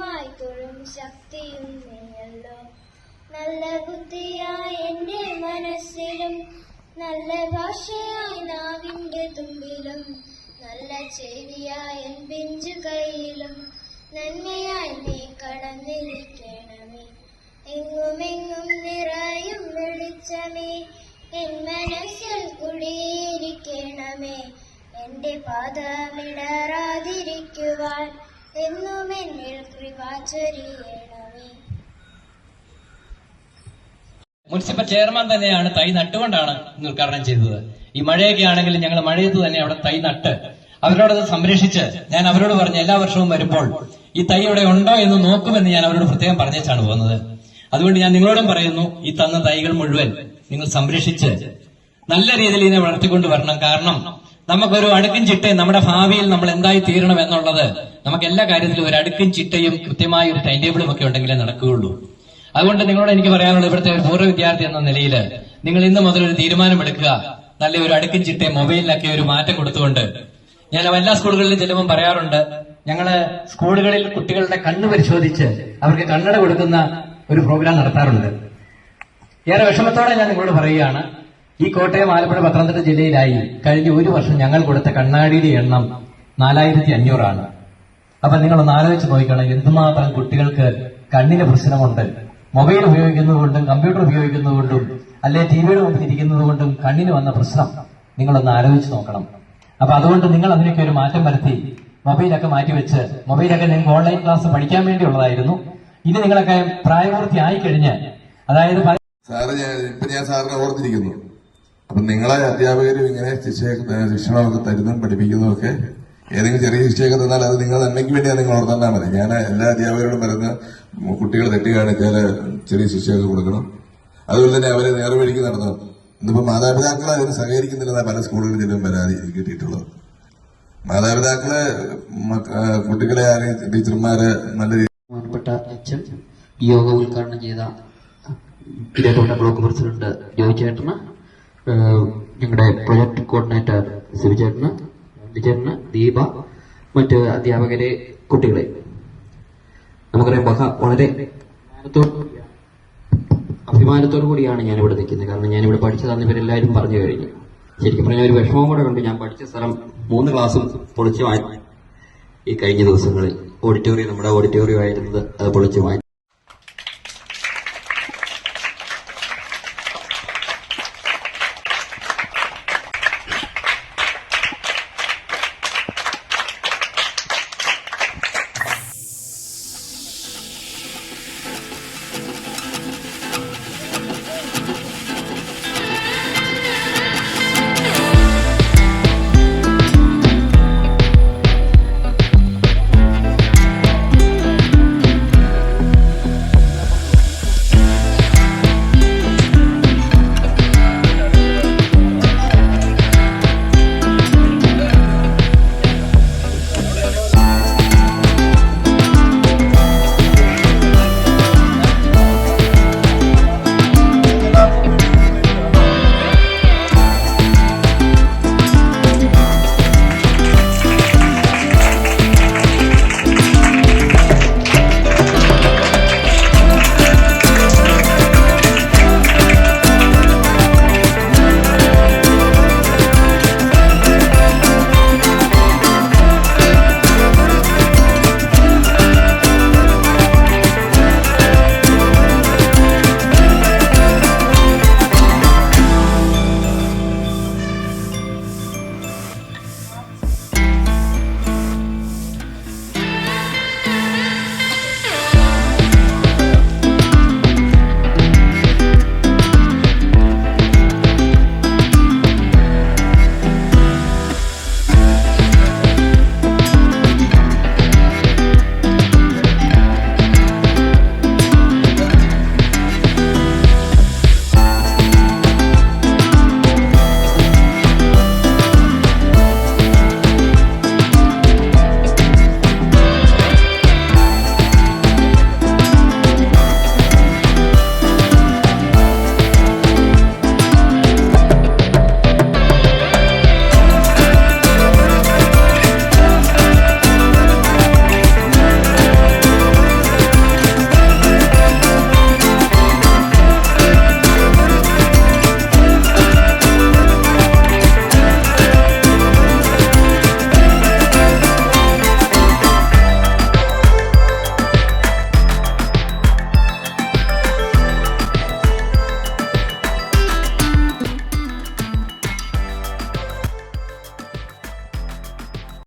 ദൈവമായി തൊഴും ശക്തിയും നീയല്ലോ. നല്ല ബുദ്ധിയായി എന്റെ മനസ്സിലും നല്ല ഭാഷയായി നാവിന്റെ തുമ്പിലും നല്ല ചെവിയായി എൻ പിഞ്ചു കൈയിലും നന്മയായി നീ കടന്നിരിക്കണമേ. എങ്ങുമെങ്ങും നിറയും വെളിച്ചമേ എൻ മനസ്സിൽ കുടിയിരിക്കണമേ. എന്റെ പാദമിടറാതിരിക്കുവാൻ എന്നും എന്നിൽ കൃപ ചൊരിയണമേ. മുനിസിപ്പൽ ചെയർമാൻ തന്നെയാണ് തൈ നട്ടുകൊണ്ടാണ് ഇന്ന് ഉദ്ഘാടനം ചെയ്തത്. ഈ മഴയൊക്കെ ആണെങ്കിലും ഞങ്ങൾ മഴയത്ത് തന്നെ അവിടെ തൈ നട്ട് അവരോടത് സംരക്ഷിച്ച് ഞാൻ അവരോട് പറഞ്ഞ എല്ലാ വർഷവും വരുമ്പോൾ ഈ തൈ ഇവിടെ ഉണ്ടോ എന്ന് നോക്കുമെന്ന് ഞാൻ അവരോട് പ്രത്യേകം പറഞ്ഞേച്ചാണ് പോകുന്നത്. അതുകൊണ്ട് ഞാൻ നിങ്ങളോടും പറയുന്നു, ഈ തന്ന തൈകൾ മുഴുവൻ നിങ്ങൾ സംരക്ഷിച്ച് നല്ല രീതിയിൽ ഇതിനെ വളർത്തിക്കൊണ്ട് വരണം. കാരണം നമുക്കൊരു അടുക്കും ചിട്ടയും നമ്മുടെ ഭാവിയിൽ നമ്മൾ എന്തായി തീരണം എന്നുള്ളത് നമുക്ക് എല്ലാ കാര്യത്തിലും ഒരു അടുക്കും ചിട്ടയും കൃത്യമായ ഒരു ടൈം ടേബിളും ഒക്കെ ഉണ്ടെങ്കിലേ നടക്കുകയുള്ളൂ. അതുകൊണ്ട് നിങ്ങളോട് എനിക്ക് പറയാനുള്ളത്, ഇവിടുത്തെ ഒരു പൂർവ്വ വിദ്യാർത്ഥി എന്ന നിലയിൽ നിങ്ങൾ ഇന്ന് മുതൽ ഒരു തീരുമാനമെടുക്കുക. നല്ല ഒരു അടുക്കും ചിട്ടയും മൊബൈലിനൊക്കെ ഒരു മാറ്റം കൊടുത്തുകൊണ്ട് ഞാൻ എല്ലാ സ്കൂളുകളിലും ചെല്ലുമ്പോൾ പറയാറുണ്ട്, ഞങ്ങള് സ്കൂളുകളിൽ കുട്ടികളുടെ കണ്ണ് പരിശോധിച്ച് അവർക്ക് കണ്ണട കൊടുക്കുന്ന ഒരു പ്രോഗ്രാം നടത്താറുണ്ട്. ഏറെ വിഷമത്തോടെ ഞാൻ നിങ്ങളോട് പറയുകയാണ്, ഈ കോട്ടയം, ആലപ്പുഴ, പത്തനംതിട്ട ജില്ലയിലായി കഴിഞ്ഞ ഒരു വർഷം ഞങ്ങൾ കൊടുത്ത കണ്ണാടിയുടെ എണ്ണം 4500 അപ്പൊ നിങ്ങളൊന്ന് ആലോചിച്ച് നോക്കണം, എന്തുമാത്രം കുട്ടികൾക്ക് കണ്ണിന് പ്രശ്നമുണ്ട്. മൊബൈൽ ഉപയോഗിക്കുന്നതുകൊണ്ടും കമ്പ്യൂട്ടർ ഉപയോഗിക്കുന്നതുകൊണ്ടും അല്ലെ ടിവിയുടെ മുമ്പിൽ ഇരിക്കുന്നത് കൊണ്ടും കണ്ണിന് വന്ന പ്രശ്നം നിങ്ങളൊന്ന് ആലോചിച്ച് നോക്കണം. അപ്പൊ അതുകൊണ്ട് നിങ്ങൾ അതിനൊക്കെ ഒരു മാറ്റം വരുത്തി മൊബൈലൊക്കെ മാറ്റിവെച്ച്, മൊബൈലൊക്കെ നിങ്ങൾക്ക് ഓൺലൈൻ ക്ലാസ് പഠിക്കാൻ വേണ്ടിയുള്ളതായിരുന്നു. ഇത് നിങ്ങളൊക്കെ പ്രായപൂർത്തിയായി കഴിഞ്ഞ്, അതായത് സാറ് ഞാൻ സാറിനെ ഓർത്തിരിക്കുന്നു. അപ്പൊ നിങ്ങളെ അധ്യാപകരും ഇങ്ങനെ ശിക്ഷണമൊക്കെ തരുന്നതും പഠിപ്പിക്കുന്നതും ഒക്കെ ഏതെങ്കിലും ചെറിയ ശിക്ഷയൊക്കെ തന്നാൽ അത് നിങ്ങൾ നന്മയ്ക്ക് വേണ്ടിയാണ് നിങ്ങൾ ഓർത്താൽ മതി. ഞാൻ എല്ലാ അധ്യാപകരോടും പറയുന്ന കുട്ടികൾ തെറ്റി കാണിച്ചാൽ ചെറിയ ശിക്ഷയൊക്കെ കൊടുക്കണം. അതുപോലെ തന്നെ അവരെ നേർവഴിക്ക് നടത്തണം. ഇന്നിപ്പോ മാതാപിതാക്കളെ അതിന് സഹകരിക്കുന്നില്ലെന്ന പല സ്കൂളുകളിൽ ചെല്ലും പരാതി കിട്ടിയിട്ടുള്ളത്. മാതാപിതാക്കളെ കുട്ടികളെ ടീച്ചർമാര് നല്ല ബഹുമാനപ്പെട്ട അച്ഛൻ യോഗ ഉദ്ഘാടനം ചെയ്ത ഇരട്ട ബ്ലോക്ക് പ്രസിഡന്റ് ജോയിച്ചേട്ടന്, ഞങ്ങളുടെ പ്രൊജക്ട് കോർഡിനേറ്റർ ശിവചേട്ടന്, ചേട്ടന്, ദീപ, മറ്റ് അധ്യാപകരെ, കുട്ടികളെ, നമുക്കറിയാം വളരെ അഭിമാനത്തോടു കൂടിയാണ് ഞാനിവിടെ നിൽക്കുന്നത്. കാരണം ഞാനിവിടെ പഠിച്ചതാണെന്ന് ഇവരെല്ലാവരും പറഞ്ഞു കഴിഞ്ഞു. ശരിക്കും പറഞ്ഞാൽ ഒരു വിഷമം കൂടെ കൊണ്ട് ഞാൻ പഠിച്ച സ്ഥലം 3 ക്ലാസ്സും പൊളിച്ചു മാറ്റി. ഈ കഴിഞ്ഞ ദിവസങ്ങളിൽ നമ്മുടെ ഓഡിറ്റോറിയം ആയിരുന്നത് അത് പൊളിച്ചു മാറ്റി.